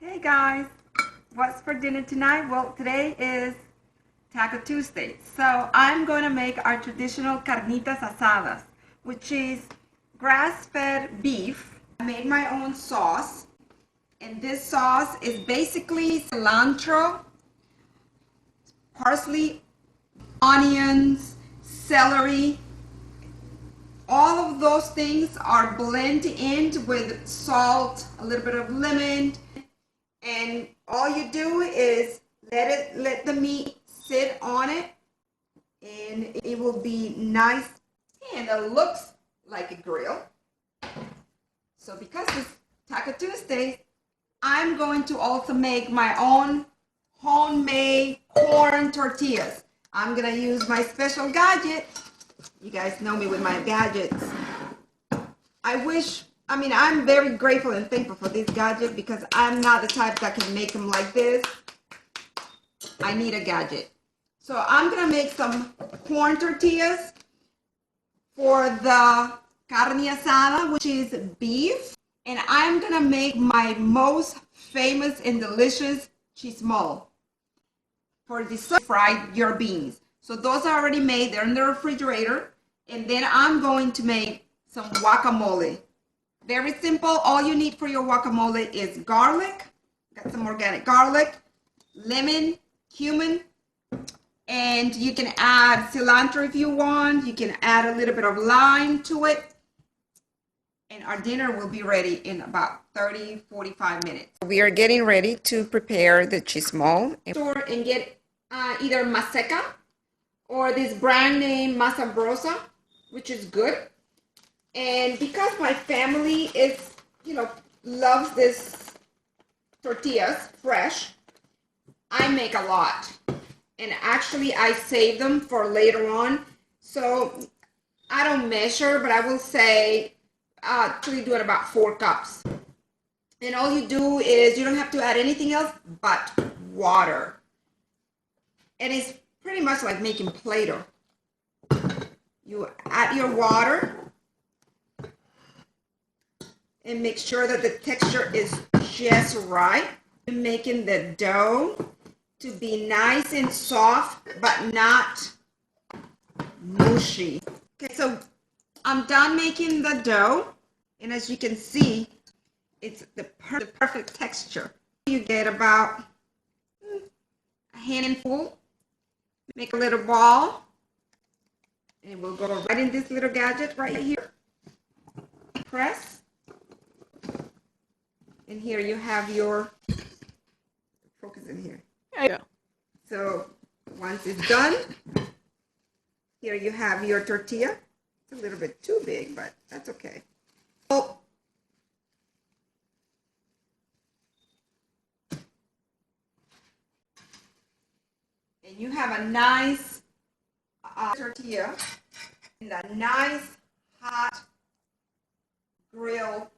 Hey guys, what's for dinner tonight? Well, today is Taco Tuesday, so I'm going to make our traditional carnitas asadas, which is grass-fed beef. I made my own sauce, and this sauce is basically cilantro, parsley, onions, celery. All of those things are blended in with salt, a little bit of lemon, and all you do is let the meat sit on it, and it will be nice and it looks like a grill. So because it's Taco Tuesday, I'm going to also make my own homemade corn tortillas. I'm gonna use my special gadget. You guys know me with my gadgets. I'm very grateful and thankful for this gadget because I'm not the type that can make them like this. I need a gadget. So I'm gonna make some corn tortillas for the carne asada, which is beef. And I'm gonna make my most famous and delicious chismol for the fried your beans. So those are already made, they're in the refrigerator. And then I'm going to make some guacamole. Very simple. All you need for your guacamole is garlic. Got some organic garlic, lemon, cumin, and you can add cilantro if you want. You can add a little bit of lime to it. And our dinner will be ready in about 30-45 minutes. We are getting ready to prepare the chismol. And get either maseca or this brand name Masa Brosa, which is good. And because my family is, loves this tortillas fresh, I make a lot. And actually I save them for later on. So I don't measure, but I will say actually doing about 4 cups. And all you do is you don't have to add anything else but water. And it's pretty much like making Play-Doh. You add your water and make sure that the texture is just right. I'm making the dough to be nice and soft, but not mushy. Okay, so I'm done making the dough, and as you can see, it's the perfect texture. You get about a handful, make a little ball, and we'll go right in this little gadget right here. Press. And here you have your, focus in here. Yeah. So once it's done, here you have your tortilla. It's a little bit too big, but that's okay. Oh. And you have a nice tortilla and a nice hot grill.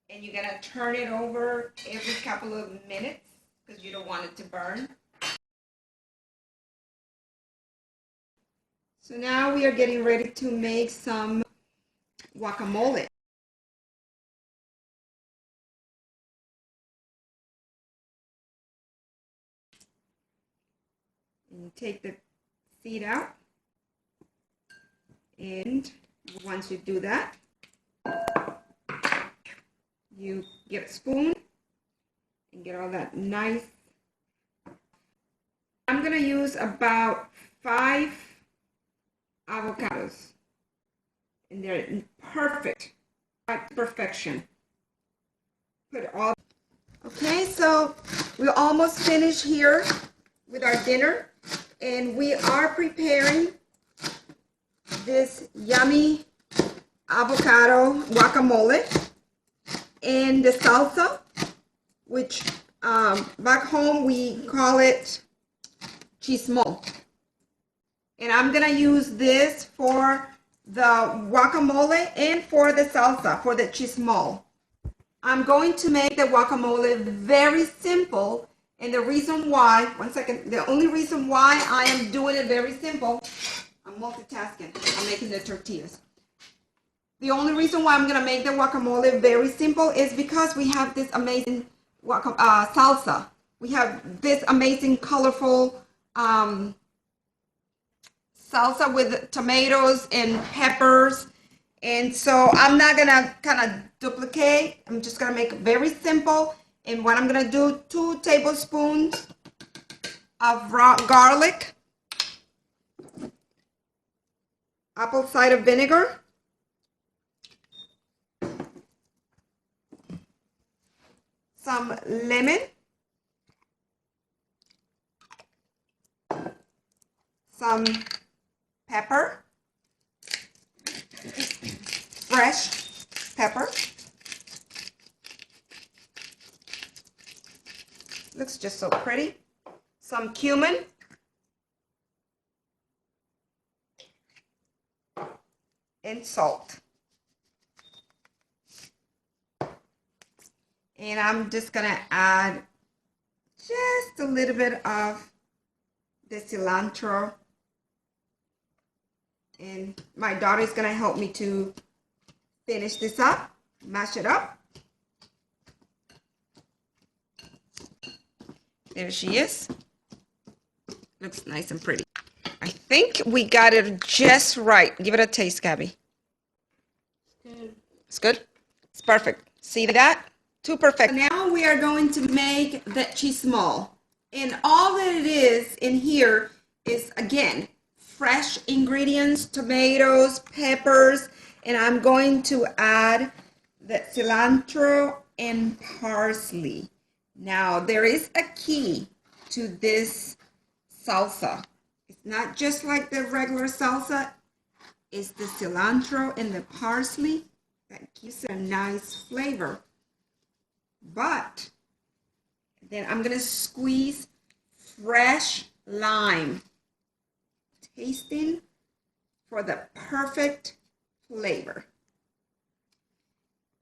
And you're going to turn it over every couple of minutes because you don't want it to burn. So now we are getting ready to make some guacamole. And you take the seed out. And once you do that, you get a spoon and get all that nice. I'm going to use about 5 avocados, and they're in perfection. Put all. Okay, so we're almost finished here with our dinner, and we are preparing this yummy avocado guacamole and the salsa, which back home we call it chismol. And I'm gonna use this for the guacamole and for the salsa, for the chismol. I'm going to make the guacamole very simple, and the reason why, the only reason why I am doing it very simple, I'm multitasking, I'm making the tortillas. The only reason why I'm going to make the guacamole very simple is because we have this amazing salsa. We have this amazing, colorful salsa with tomatoes and peppers. And so I'm not gonna kind of duplicate. I'm just gonna make it very simple. And what I'm gonna do, 2 tablespoons of raw garlic, apple cider vinegar, some lemon, some pepper, fresh pepper. Looks just so pretty. Some cumin. And salt. And I'm just gonna add just a little bit of the cilantro. And my daughter is gonna help me to finish this up, mash it up. There she is. Looks nice and pretty. I think we got it just right. Give it a taste, Gabby. Good. It's good? It's perfect. See that? Too perfect. Now we are going to make the chismol. And all that it is in here is, again, fresh ingredients, tomatoes, peppers, and I'm going to add the cilantro and parsley. Now, there is a key to this salsa. It's not just like the regular salsa. It's the cilantro and the parsley that gives it a nice flavor. But then I'm going to squeeze fresh lime, tasting for the perfect flavor.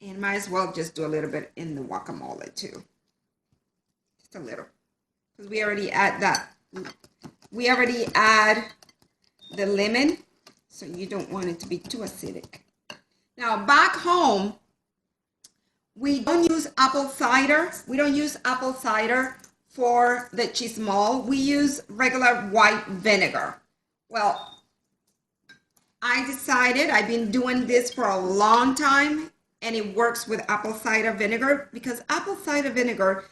And might as well just do a little bit in the guacamole too. Just a little. Because we already add that. We already add the lemon, so you don't want it to be too acidic. Now back home, we don't use apple cider. We don't use apple cider for the chismol. We use regular white vinegar. Well, I decided, I've been doing this for a long time, and it works with apple cider vinegar because apple cider vinegar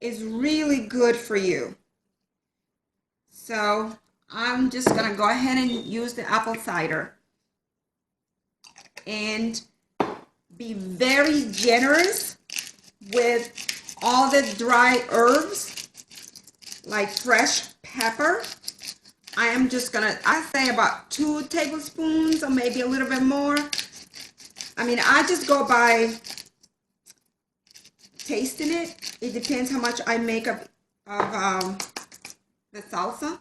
is really good for you. So I'm just gonna go ahead and use the apple cider and be very generous with all the dry herbs like fresh pepper. I am just gonna, I say about 2 tablespoons or maybe a little bit more. I mean, I just go by tasting it. It depends how much I make of the salsa.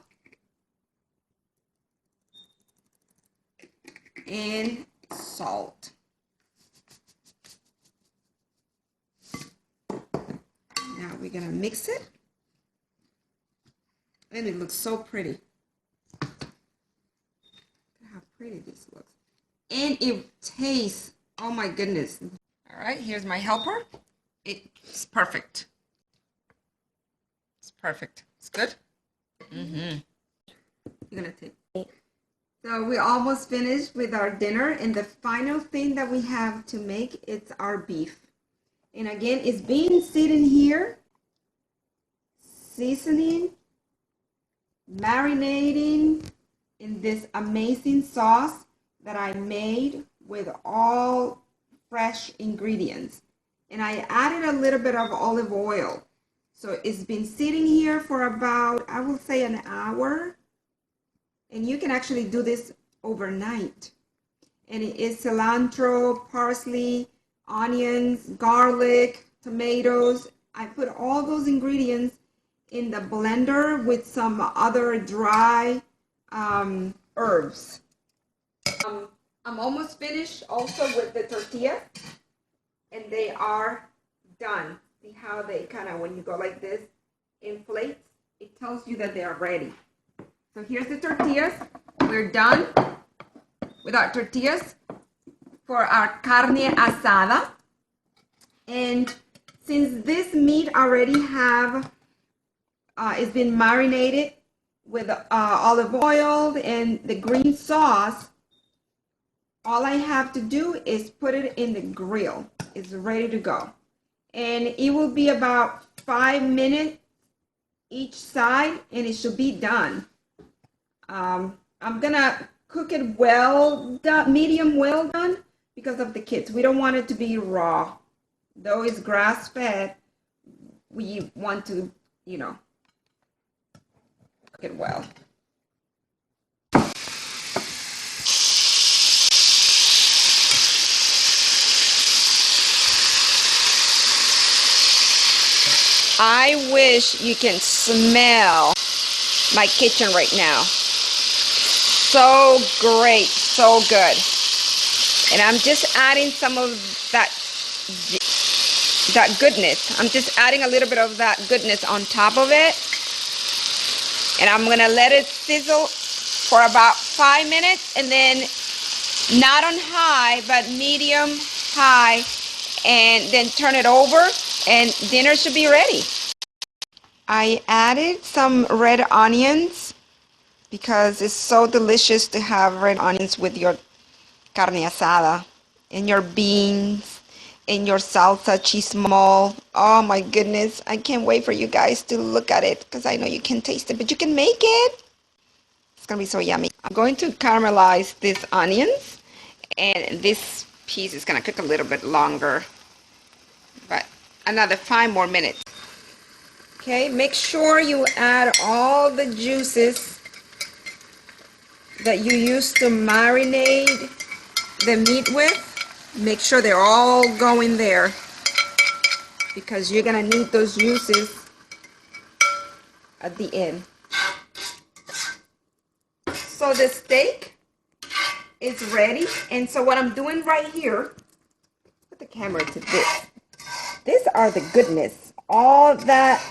And salt. Now we're gonna mix it. And it looks so pretty. Look how pretty this looks. And it tastes, oh my goodness. All right, here's my helper. It's perfect. It's perfect. It's good? Mm-hmm. You're gonna take. So we're almost finished with our dinner, and the final thing that we have to make is our beef. And again, it's been sitting here, seasoning, marinating in this amazing sauce that I made with all fresh ingredients. And I added a little bit of olive oil. So it's been sitting here for about, I will say, an hour. And you can actually do this overnight. And it is cilantro, parsley, onions, garlic, tomatoes. I put all those ingredients in the blender with some other dry herbs. I'm almost finished also with the tortillas. And they are done. See how they kind of, when you go like this, inflates? It tells you that they are ready. So here's the tortillas. We're done with our tortillas for our carne asada. And Since this meat already it's been marinated with olive oil and the green sauce, all I have to do is put it in the grill. It's ready to go. And it will be about 5 minutes each side and it should be done. I'm gonna cook it well done, medium well done, because of the kids. We don't want it to be raw. Though it's grass fed, we want to, cook it well. I wish you can smell my kitchen right now. So great, so good. And I'm just adding some of that goodness. I'm just adding a little bit of that goodness on top of it. And I'm gonna let it sizzle for about 5 minutes, and then not on high, but medium high, and then turn it over and dinner should be ready. I added some red onions because it's so delicious to have red onions with your carne asada and your beans and your salsa chismol. Oh my goodness, I can't wait for you guys to look at it because I know you can taste it, but you can make it. It's gonna be so yummy. I'm going to caramelize these onions, and this piece is gonna cook a little bit longer, but another 5 more minutes. Okay, make sure you add all the juices that you used to marinate the meat with. Make sure they're all going there because you're gonna need those juices at the end. So the steak is ready, and so what I'm doing right here, put the camera to this. These are the goodness. All that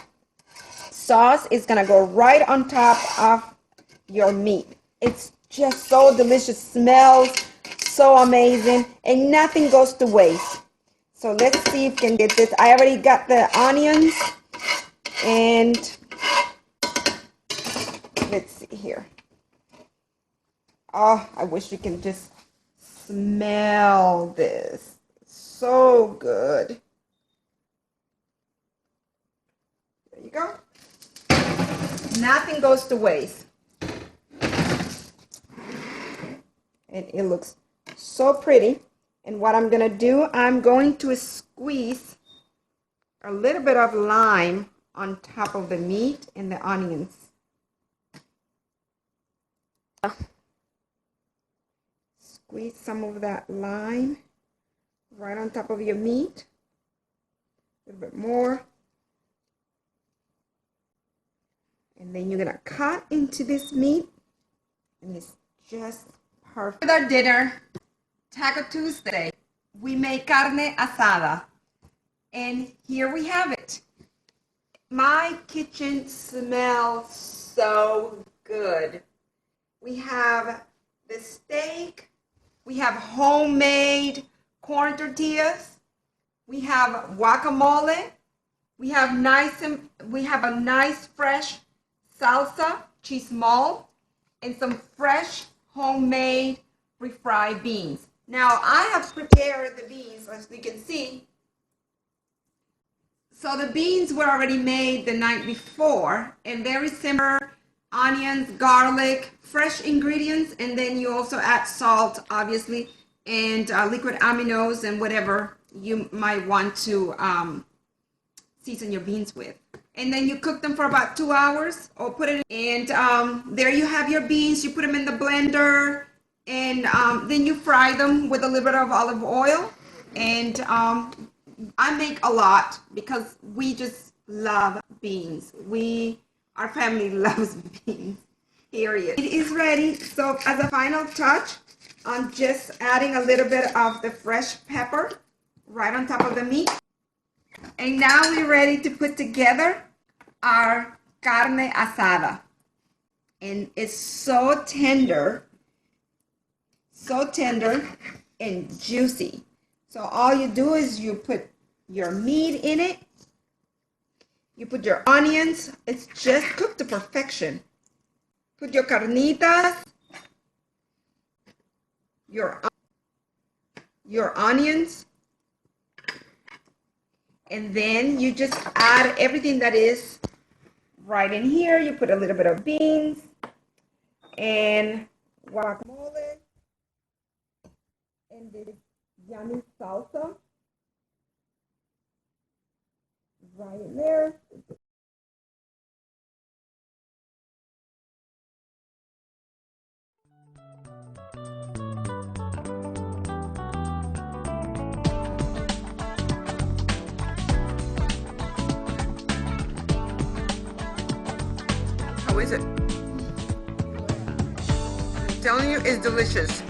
sauce is gonna go right on top of your meat. It's just so delicious, smells so amazing, and nothing goes to waste. So let's see if we can get this. I already got the onions, and let's see here. Oh, I wish you can just smell this. So good. There you go. Nothing goes to waste. And it looks so pretty. And what I'm going to do, I'm going to squeeze a little bit of lime on top of the meat and the onions. Squeeze some of that lime right on top of your meat. A little bit more. And then you're going to cut into this meat. And it's just perfect. With our dinner, Taco Tuesday, we make carne asada. And here we have it. My kitchen smells so good. We have the steak. We have homemade corn tortillas. We have guacamole. We have a nice fresh salsa, chismol, and some fresh homemade refried beans. Now I have prepared the beans, as you can see. So the beans were already made the night before, and very simple: onions, garlic, fresh ingredients, and then you also add salt, obviously, and liquid aminos and whatever you might want to season your beans with. And then you cook them for about 2 hours, or put it in, and there you have your beans. You put them in the blender, and then you fry them with a little bit of olive oil. And I make a lot because we just love beans. Our family loves beans, period. It is ready. So as a final touch, I'm just adding a little bit of the fresh pepper right on top of the meat. And now we're ready to put together our carne asada. And it's so tender and juicy. So all you do is you put your meat in it. You put your onions. It's just cooked to perfection. Put your carnitas, your onions, and then you just add everything that is right in here. You put a little bit of beans and guacamole and this yummy salsa right in there. How is it? I'm telling you, it's delicious.